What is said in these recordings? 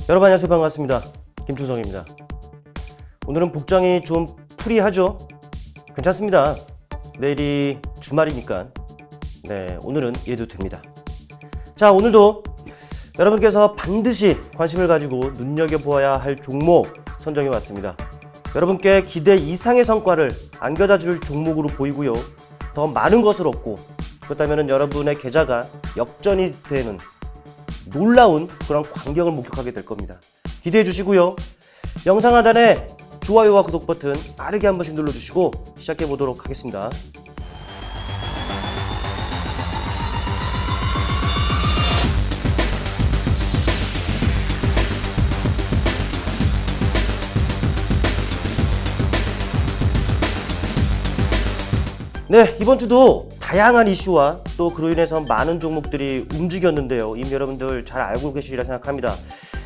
여러분 안녕하세요. 반갑습니다. 김충성입니다. 오늘은 복장이 좀 프리하죠? 괜찮습니다. 내일이 주말이니까 오늘은 이래도 됩니다. 자, 오늘도 여러분께서 반드시 관심을 가지고 눈여겨보아야 할 종목 선정해 왔습니다. 여러분께 기대 이상의 성과를 안겨다 줄 종목으로 보이고요. 더 많은 것을 얻고 그렇다면 여러분의 계좌가 역전이 되는 놀라운 그런 광경을 목격하게 될 겁니다. 기대해 주시고요. 영상 하단에 좋아요와 구독 버튼 빠르게 한 번씩 눌러주시고 시작해 보도록 하겠습니다. 네, 이번 주도 다양한 이슈와 또 그로 인해서 많은 종목들이 움직였는데요. 이미 여러분들 잘 알고 계시리라 생각합니다.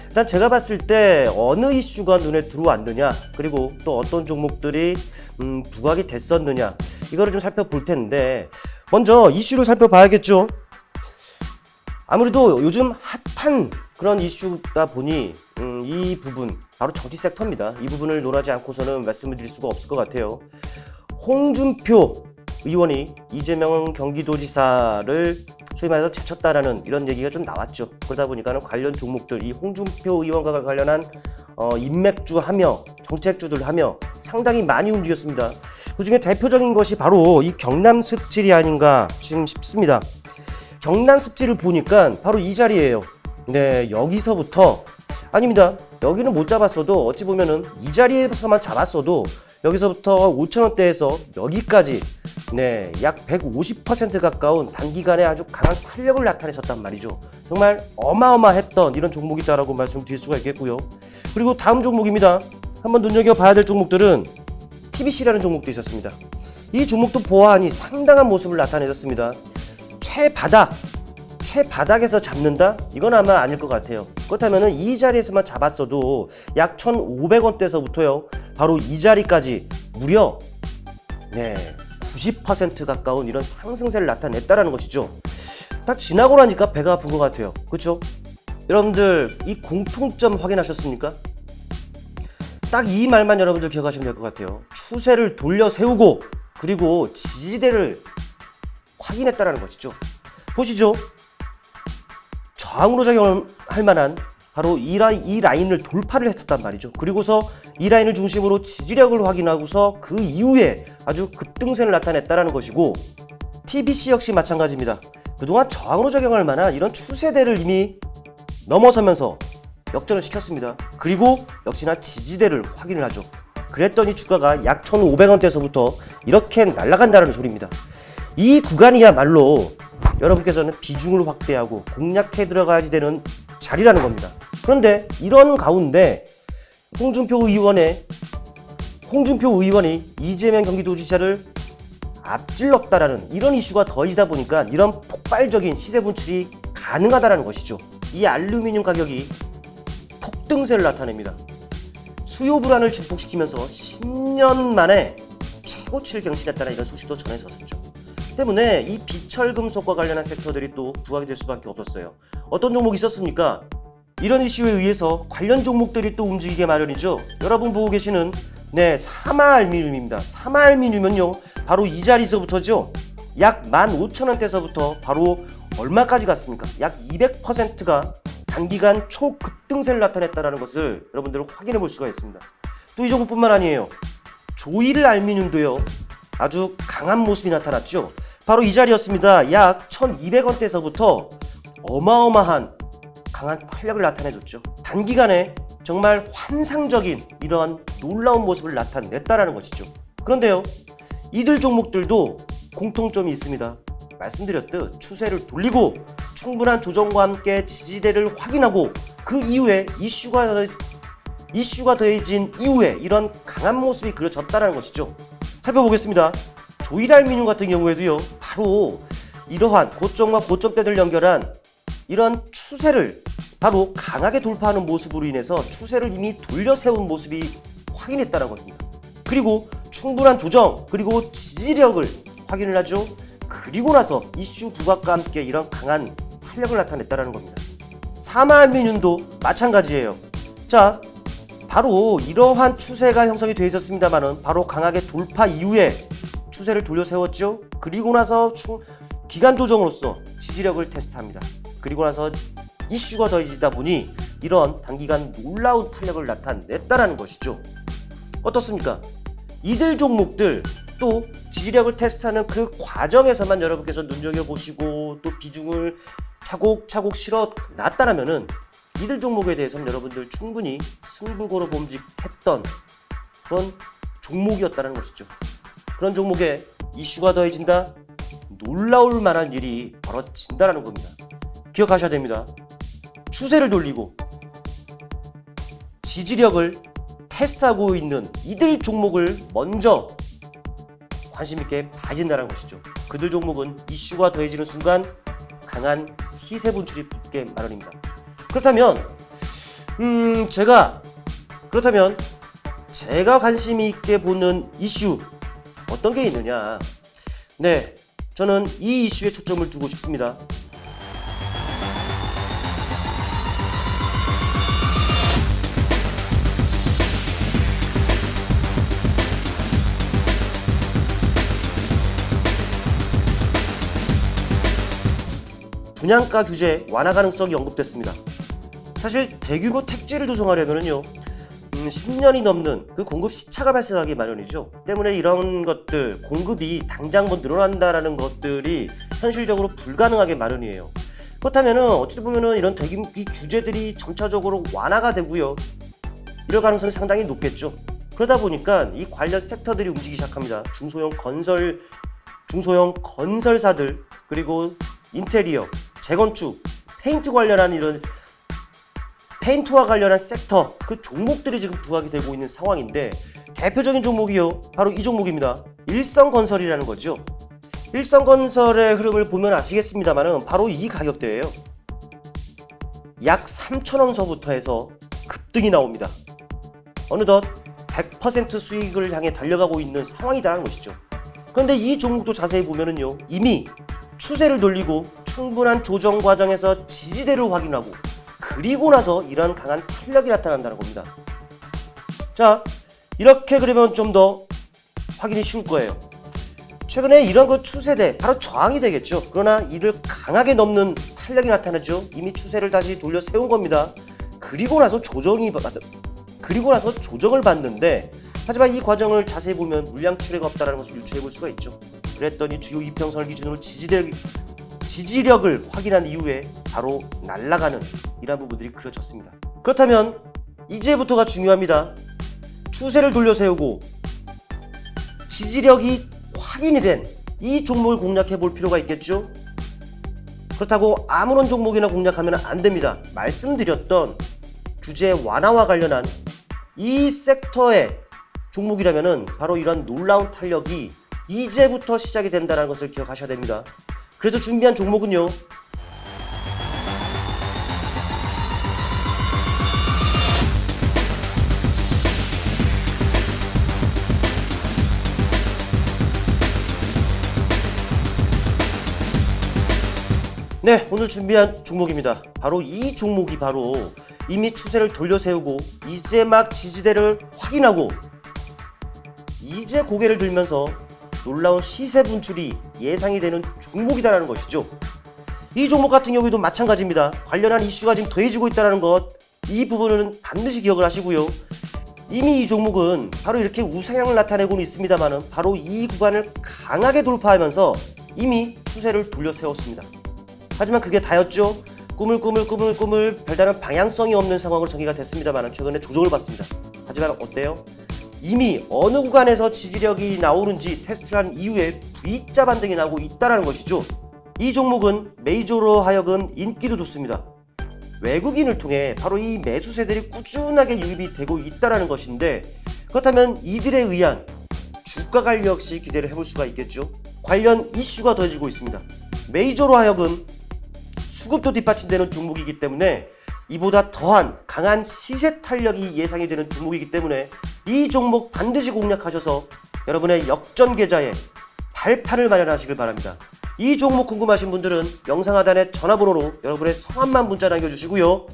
일단 제가 봤을 때 어느 이슈가 눈에 들어왔느냐, 그리고 또 어떤 종목들이 부각이 됐었느냐, 이거를 좀 살펴볼 텐데, 먼저 이슈를 살펴봐야겠죠. 아무래도 요즘 핫한 그런 이슈다 보니 이 부분, 바로 정치 섹터입니다. 이 부분을 논하지 않고서는 말씀을 드릴 수가 없을 것 같아요. 홍준표 의원이 이재명 경기도지사를 소위 말해서 제쳤다라는 이런 얘기가 좀 나왔죠. 그러다 보니까는 관련 종목들, 이 홍준표 의원과 관련한 인맥주 하며 정책주들 하며 상당히 많이 움직였습니다. 그 중에 대표적인 것이 바로 이 경남 스틸이 아닌가 지금 싶습니다. 경남 스틸을 보니까 바로 이 자리예요. 네, 여기서부터 아닙니다. 여기는 못 잡았어도 어찌 보면은 이 자리에서만 잡았어도 여기서부터 5,000원대에서 여기까지 약 150% 가까운 단기간에 아주 강한 탄력을 나타냈었단 말이죠. 정말 어마어마했던 이런 종목이다라고 말씀드릴 수가 있겠고요. 그리고 다음 종목입니다. 한번 눈여겨봐야 될 종목들은 TBC라는 종목도 있었습니다. 이 종목도 보아하니 상당한 모습을 나타내셨습니다. 최바닥에서 잡는다? 이건 아마 아닐 것 같아요. 그렇다면 이 자리에서만 잡았어도 약 1,500원대에서부터요 바로 이 자리까지 무려 90% 가까운 이런 상승세를 나타냈다라는 것이죠. 딱 지나고 나니까 배가 아픈 것 같아요. 그렇죠? 여러분들 이 공통점 확인하셨습니까? 딱 이 말만 여러분들 기억하시면 될 것 같아요. 추세를 돌려 세우고 그리고 지지대를 확인했다라는 것이죠. 보시죠. 저항으로 작용할 만한 바로 이 라인을 돌파를 했었단 말이죠. 그리고서 이 라인을 중심으로 지지력을 확인하고서 그 이후에 아주 급등세를 나타냈다라는 것이고, TBC 역시 마찬가지입니다. 그동안 저항으로 작용할 만한 이런 추세대를 이미 넘어서면서 역전을 시켰습니다. 그리고 역시나 지지대를 확인을 하죠. 그랬더니 주가가 약 1,500원대에서부터 이렇게 날아간다는 소리입니다. 이 구간이야말로 여러분께서는 비중을 확대하고 공략해 들어가야지 되는 자리라는 겁니다. 그런데 이런 가운데 홍준표 의원이 이재명 경기도지사를 앞질렀다라는 이런 이슈가 더해지다 보니까 이런 폭발적인 시세 분출이 가능하다는 것이죠. 이 알루미늄 가격이 폭등세를 나타냅니다. 수요 불안을 증폭시키면서 10년 만에 최고치를 경신했다는 이런 소식도 전해졌었죠. 때문에 이 비철금속과 관련한 섹터들이 또 부각이 될 수밖에 없었어요. 어떤 종목이 있었습니까? 이런 이슈에 의해서 관련 종목들이 또 움직이게 마련이죠. 여러분 보고 계시는 사마알미늄입니다. 사마알미늄은요 바로 이 자리에서부터죠. 약 15,000원대에서부터 바로 얼마까지 갔습니까? 약 200%가 단기간 초급등세를 나타냈다는 것을 여러분들 확인해 볼 수가 있습니다. 또 이 종목뿐만 아니에요. 조일 알미늄도요 아주 강한 모습이 나타났죠. 바로 이 자리였습니다. 약 1,200원대에서부터 어마어마한 강한 탄력을 나타내줬죠. 단기간에 정말 환상적인 이러한 놀라운 모습을 나타냈다라는 것이죠. 그런데요, 이들 종목들도 공통점이 있습니다. 말씀드렸듯 추세를 돌리고 충분한 조정과 함께 지지대를 확인하고 그 이후에 이슈가 더해진 이후에 이런 강한 모습이 그려졌다는 것이죠. 살펴보겠습니다. 조일알미늄 같은 경우에도요 바로 이러한 고점과 고점대를 연결한 이런 추세를 바로 강하게 돌파하는 모습으로 인해서 추세를 이미 돌려 세운 모습이 확인했다는 겁니다. 그리고 충분한 조정 그리고 지지력을 확인을 하죠. 그리고 나서 이슈 부각과 함께 이런 강한 탄력을 나타냈다는 겁니다. 사마알미늄도 마찬가지예요. 자, 바로 이러한 추세가 형성이 되어 있었습니다만은 바로 강하게 돌파 이후에 추세를 돌려 세웠죠. 그리고 나서 기간 조정으로서 지지력을 테스트합니다. 그리고 나서 이슈가 더해지다 보니 이런 단기간 놀라운 탄력을 나타냈다라는 것이죠. 어떻습니까? 이들 종목들 또 지지력을 테스트하는 그 과정에서만 여러분께서 눈여겨보시고 또 비중을 차곡차곡 실어 놨다라면은 이들 종목에 대해서는 여러분들 충분히 승부고로 봄직했던 그런 종목이었다는 것이죠. 그런 종목에 이슈가 더해진다? 놀라울 만한 일이 벌어진다는 겁니다. 기억하셔야 됩니다. 추세를 돌리고 지지력을 테스트하고 있는 이들 종목을 먼저 관심있게 봐진다는 것이죠. 그들 종목은 이슈가 더해지는 순간 강한 시세 분출이 붙게 마련입니다. 그렇다면 제가 관심이 있게 보는 이슈 어떤 게 있느냐? 네, 저는 이 이슈에 초점을 두고 싶습니다. 분양가 규제 완화 가능성이 언급됐습니다. 사실 대규모 택지를 조성하려면요 10년이 넘는 그 공급 시차가 발생하기 마련이죠. 때문에 이런 것들 공급이 당장 늘어난다라는 것들이 현실적으로 불가능하게 마련이에요. 그렇다면은 어찌 보면은 이런 대규모 규제들이 점차적으로 완화가 되고요. 이럴 가능성이 상당히 높겠죠. 그러다 보니까 이 관련 섹터들이 움직이기 시작합니다. 중소형 건설사들 그리고 인테리어, 재건축, 페인트 관련한 이런 페인트와 관련한 섹터 그 종목들이 지금 부각이 되고 있는 상황인데 대표적인 종목이요 바로 이 종목입니다. 일성건설이라는 거죠. 일성건설의 흐름을 보면 아시겠습니다만은 바로 이 가격대예요. 약 3,000원서부터 해서 급등이 나옵니다. 어느덧 100% 수익을 향해 달려가고 있는 상황이라는 것이죠. 그런데 이 종목도 자세히 보면은요 이미 추세를 돌리고 충분한 조정 과정에서 지지대를 확인하고 그리고 나서 이런 강한 탄력이 나타난다는 겁니다. 자, 이렇게 그러면 좀 더 확인이 쉬울 거예요. 최근에 이런 그 추세대 바로 저항이 되겠죠. 그러나 이를 강하게 넘는 탄력이 나타나죠. 이미 추세를 다시 돌려 세운 겁니다. 그리고 나서 조정을 받는데 하지만 이 과정을 자세히 보면 물량 출회가 없다는 것을 유추해 볼 수가 있죠. 그랬더니 주요 이평선을 기준으로 지지력을 확인한 이후에 바로 날아가는 이러한 부분들이 그려졌습니다. 그렇다면 이제부터가 중요합니다. 추세를 돌려 세우고 지지력이 확인이 된 이 종목을 공략해 볼 필요가 있겠죠. 그렇다고 아무런 종목이나 공략하면 안 됩니다. 말씀드렸던 규제 완화와 관련한 이 섹터의 종목이라면은 바로 이런 놀라운 탄력이 이제부터 시작이 된다는 것을 기억하셔야 됩니다. 그래서 준비한 종목은요 네, 오늘 준비한 종목입니다. 바로 이 종목이 바로 이미 추세를 돌려 세우고 이제 막 지지대를 확인하고 이제 고개를 들면서 놀라운 시세 분출이 예상이 되는 종목이다라는 것이죠. 이 종목 같은 경우에도 마찬가지입니다. 관련한 이슈가 지금 더해지고 있다는 것, 이 부분은 반드시 기억을 하시고요. 이미 이 종목은 바로 이렇게 우상향을 나타내고는 있습니다만 바로 이 구간을 강하게 돌파하면서 이미 추세를 돌려 세웠습니다. 하지만 그게 다였죠. 꾸물꾸물 별다른 방향성이 없는 상황으로 전개가 됐습니다만 최근에 조정을 받습니다. 하지만 어때요? 이미 어느 구간에서 지지력이 나오는지 테스트를 한 이후에 V자 반등이 나오고 있다는 것이죠. 이 종목은 메이저로 하여금 인기도 좋습니다. 외국인을 통해 바로 이 매수세들이 꾸준하게 유입이 되고 있다는 것인데 그렇다면 이들에 의한 주가 관리 역시 기대를 해볼 수가 있겠죠. 관련 이슈가 더해지고 있습니다. 메이저로 하여금 수급도 뒷받침되는 종목이기 때문에 이보다 더한 강한 시세 탄력이 예상이 되는 종목이기 때문에 이 종목 반드시 공략하셔서 여러분의 역전 계좌에 발판을 마련하시길 바랍니다. 이 종목 궁금하신 분들은 영상 하단의 전화번호로 여러분의 성함만 문자 남겨주시고요.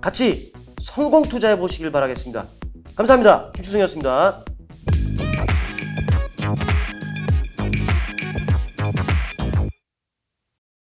같이 성공 투자해 보시길 바라겠습니다. 감사합니다. 김추승이었습니다.